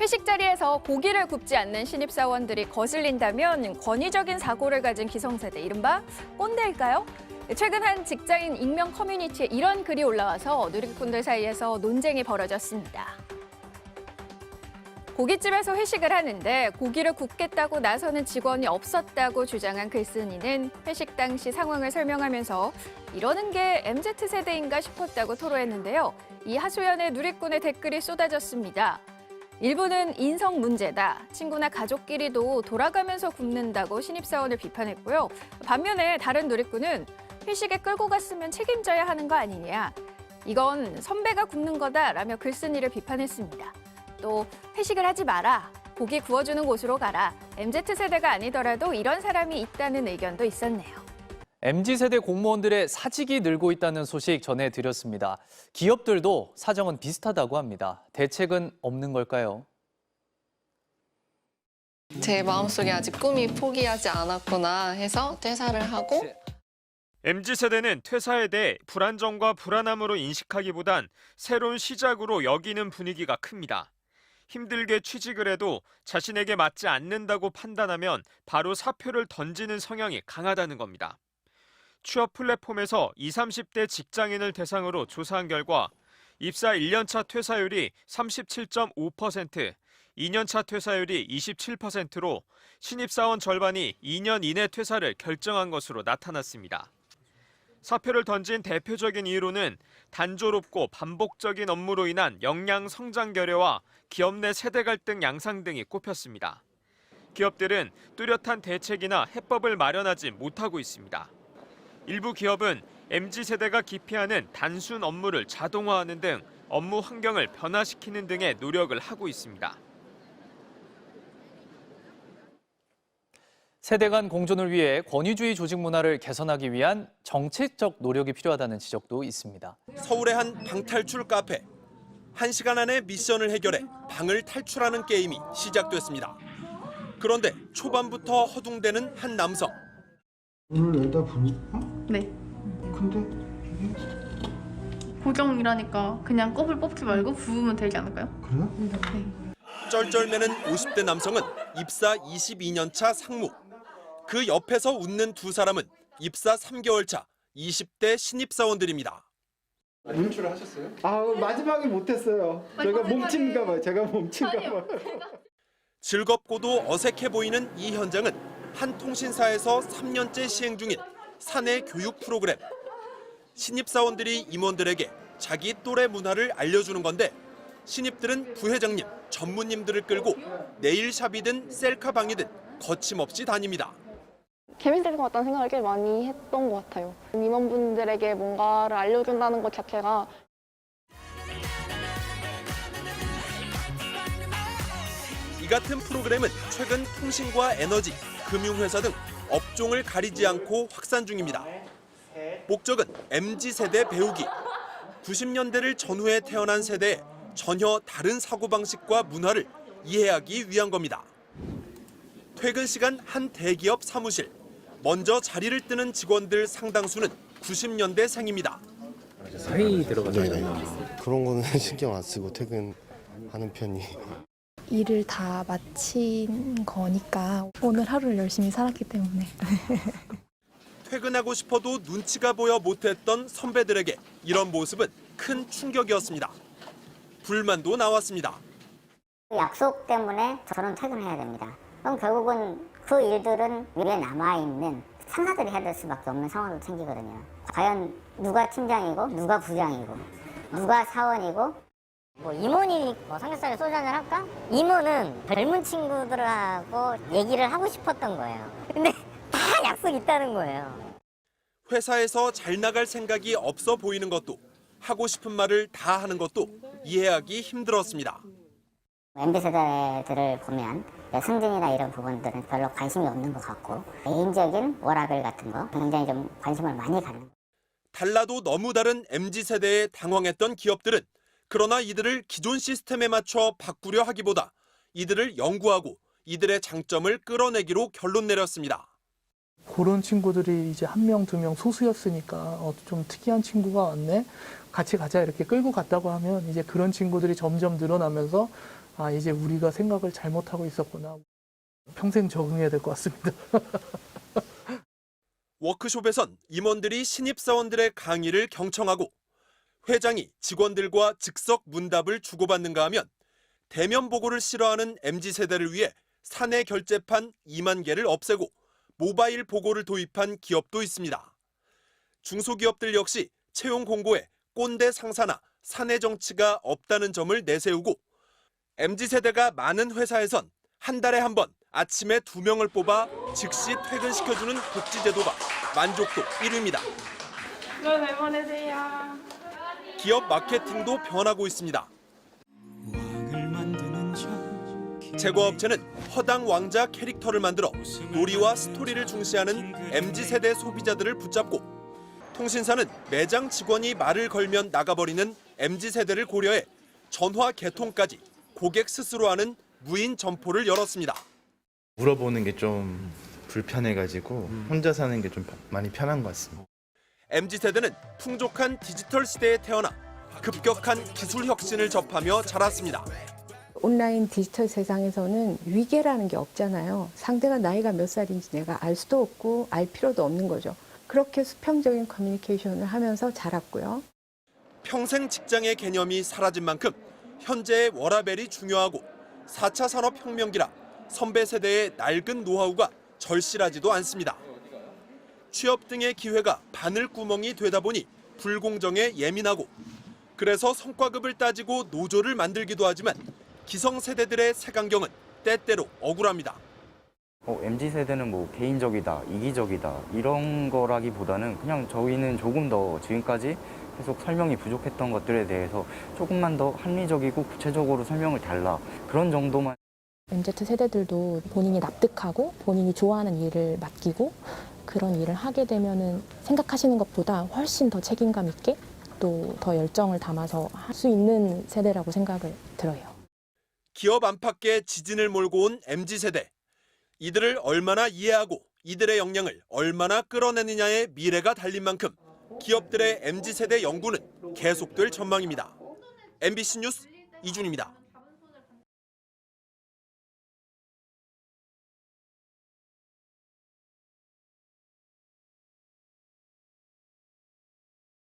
회식 자리에서 고기를 굽지 않는 신입사원들이 거슬린다면 권위적인 사고를 가진 기성세대, 이른바 꼰대일까요? 최근 한 직장인 익명 커뮤니티에 이런 글이 올라와서 누리꾼들 사이에서 논쟁이 벌어졌습니다. 고깃집에서 회식을 하는데 고기를 굽겠다고 나서는 직원이 없었다고 주장한 글쓴이는 회식 당시 상황을 설명하면서 이러는 게 MZ세대인가 싶었다고 토로했는데요. 이 하소연에 누리꾼의 댓글이 쏟아졌습니다. 일부는 인성 문제다, 친구나 가족끼리도 돌아가면서 굽는다고 신입사원을 비판했고요. 반면에 다른 누리꾼은 회식에 끌고 갔으면 책임져야 하는 거 아니냐, 이건 선배가 굽는 거다라며 글쓴이를 비판했습니다. 또 회식을 하지 마라, 고기 구워주는 곳으로 가라, MZ세대가 아니더라도 이런 사람이 있다는 의견도 있었네요. MZ세대 공무원들의 사직이 늘고 있다는 소식 전해드렸습니다. 기업들도 사정은 비슷하다고 합니다. 대책은 없는 걸까요? 제 마음속에 아직 꿈이 포기하지 않았구나 해서 퇴사를 하고 MZ세대는 퇴사에 대해 불안정과 불안함으로 인식하기보단 새로운 시작으로 여기는 분위기가 큽니다. 힘들게 취직을 해도 자신에게 맞지 않는다고 판단하면 바로 사표를 던지는 성향이 강하다는 겁니다. 취업 플랫폼에서 20, 30대 직장인을 대상으로 조사한 결과 입사 1년차 퇴사율이 37.5%, 2년차 퇴사율이 27%로 신입사원 절반이 2년 이내 퇴사를 결정한 것으로 나타났습니다. 사표를 던진 대표적인 이유로는 단조롭고 반복적인 업무로 인한 역량 성장 결여와 기업 내 세대 갈등 양상 등이 꼽혔습니다. 기업들은 뚜렷한 대책이나 해법을 마련하지 못하고 있습니다. 일부 기업은 MZ세대가 기피하는 단순 업무를 자동화하는 등 업무 환경을 변화시키는 등의 노력을 하고 있습니다. 세대 간 공존을 위해 권위주의 조직 문화를 개선하기 위한 정책적 노력이 필요하다는 지적도 있습니다. 서울의 한 방탈출 카페. 1시간 안에 미션을 해결해 방을 탈출하는 게임이 시작됐습니다. 그런데 초반부터 허둥대는 한 남성. 문을 열다 보니까? 네. 근데 이게 고정이라니까 그냥 껍을 뽑지 말고 부으면 되지 않을까요? 그래요? 네. 쩔쩔매는 50대 남성은 입사 22년 차 상무. 그 옆에서 웃는 두 사람은 입사 3개월 차 20대 신입사원들입니다. 연출을 하셨어요? 마지막에 못했어요. 제가 몸친가 봐요. 즐겁고도 어색해 보이는 이 현장은 한 통신사에서 3년째 시행 중인 사내 교육 프로그램. 신입사원들이 임원들에게 자기 또래 문화를 알려주는 건데 신입들은 부회장님, 전무님들을 끌고 네일샵이든 셀카방이든 거침없이 다닙니다. 재밌을 것 같다는 생각을 꽤 많이 했던 것 같아요. 임원분들에게 뭔가를 알려준다는 것 자체가 이 같은 프로그램은 최근 통신과 에너지, 금융회사 등 업종을 가리지 않고 확산 중입니다. 목적은 MZ세대 배우기. 90년대를 전후에 태어난 세대의 전혀 다른 사고방식과 문화를 이해하기 위한 겁니다. 퇴근 시간 한 대기업 사무실. 먼저 자리를 뜨는 직원들 상당수는 90년대생입니다. 사이 들어가잖아요. 그런 거는 신경 안 쓰고 퇴근하는 편이. 일을 다 마친 거니까 오늘 하루를 열심히 살았기 때문에. 퇴근하고 싶어도 눈치가 보여 못했던 선배들에게 이런 모습은 큰 충격이었습니다. 불만도 나왔습니다. 약속 때문에 저는 퇴근해야 됩니다. 그럼 결국은 그 일들은 위에 남아있는 상사들이 해야 될 수밖에 없는 상황도 생기거든요. 과연 누가 팀장이고 누가 부장이고 누가 사원이고 임원이 삼겹살에 소주 한잔 할까? 임원은 젊은 친구들하고 얘기를 하고 싶었던 거예요. 근데 다 약속 있다는 거예요. 회사에서 잘 나갈 생각이 없어 보이는 것도 하고 싶은 말을 다 하는 것도 이해하기 힘들었습니다. MZ세대들을 보면 승진이나 이런 부분들은 별로 관심이 없는 것 같고 개인적인 워라밸 같은 거 굉장히 좀 관심을 많이 갖는. 달라도 너무 다른 MZ세대에 당황했던 기업들은 그러나 이들을 기존 시스템에 맞춰 바꾸려 하기보다 이들을 연구하고 이들의 장점을 끌어내기로 결론 내렸습니다. 그런 친구들이 이제 1명, 2명 소수였으니까 좀 특이한 친구가 왔네. 같이 가자 이렇게 끌고 갔다고 하면 이제 그런 친구들이 점점 늘어나면서 아, 이제 우리가 생각을 잘못하고 있었구나. 평생 적응해야 될 것 같습니다. 워크숍에선 임원들이 신입사원들의 강의를 경청하고 회장이 직원들과 즉석 문답을 주고받는가 하면 대면 보고를 싫어하는 MZ세대를 위해 사내 결제판 2만 개를 없애고 모바일 보고를 도입한 기업도 있습니다. 중소기업들 역시 채용 공고에 꼰대 상사나 사내 정치가 없다는 점을 내세우고 MZ세대가 많은 회사에선 한 달에 한 번 아침에 2명을 뽑아 즉시 퇴근시켜주는 복지제도가 만족도 1위입니다. 잘 보내세요. 기업 마케팅도 변하고 있습니다. 제과업체는 허당 왕자 캐릭터를 만들어 놀이와 스토리를 중시하는 MZ세대 소비자들을 붙잡고 통신사는 매장 직원이 말을 걸면 나가버리는 MZ세대를 고려해 전화 개통까지 고객 스스로 하는 무인 점포를 열었습니다. 물어보는 게 좀 불편해가지고 혼자 사는 게 좀 많이 편한 것 같습니다. MZ세대는 풍족한 디지털 시대에 태어나 급격한 기술 혁신을 접하며 자랐습니다. 온라인 디지털 세상에서는 위계라는 게 없잖아요. 상대가 나이가 몇 살인지 내가 알 수도 없고 알 필요도 없는 거죠. 그렇게 수평적인 커뮤니케이션을 하면서 자랐고요. 평생 직장의 개념이 사라진 만큼 현재의 워라밸이 중요하고 4차 산업혁명기라 선배 세대의 낡은 노하우가 절실하지도 않습니다. 취업 등의 기회가 바늘구멍이 되다 보니 불공정에 예민하고 그래서 성과급을 따지고 노조를 만들기도 하지만 기성세대들의 색안경은 때때로 억울합니다. MZ세대는 뭐 개인적이다, 이기적이다 이런 거라기보다는 그냥 저희는 조금 더 지금까지 계속 설명이 부족했던 것들에 대해서 조금만 더 합리적이고 구체적으로 설명을 달라 그런 정도만. MZ세대들도 본인이 납득하고 본인이 좋아하는 일을 맡기고 그런 일을 하게 되면은 생각하시는 것보다 훨씬 더 책임감 있게 또 더 열정을 담아서 할 수 있는 세대라고 생각을 들어요. 기업 안팎에 지진을 몰고 온 MZ세대. 이들을 얼마나 이해하고 이들의 역량을 얼마나 끌어내느냐의 미래가 달린 만큼 기업들의 MZ세대 연구는 계속될 전망입니다. MBC 뉴스 이준입니다.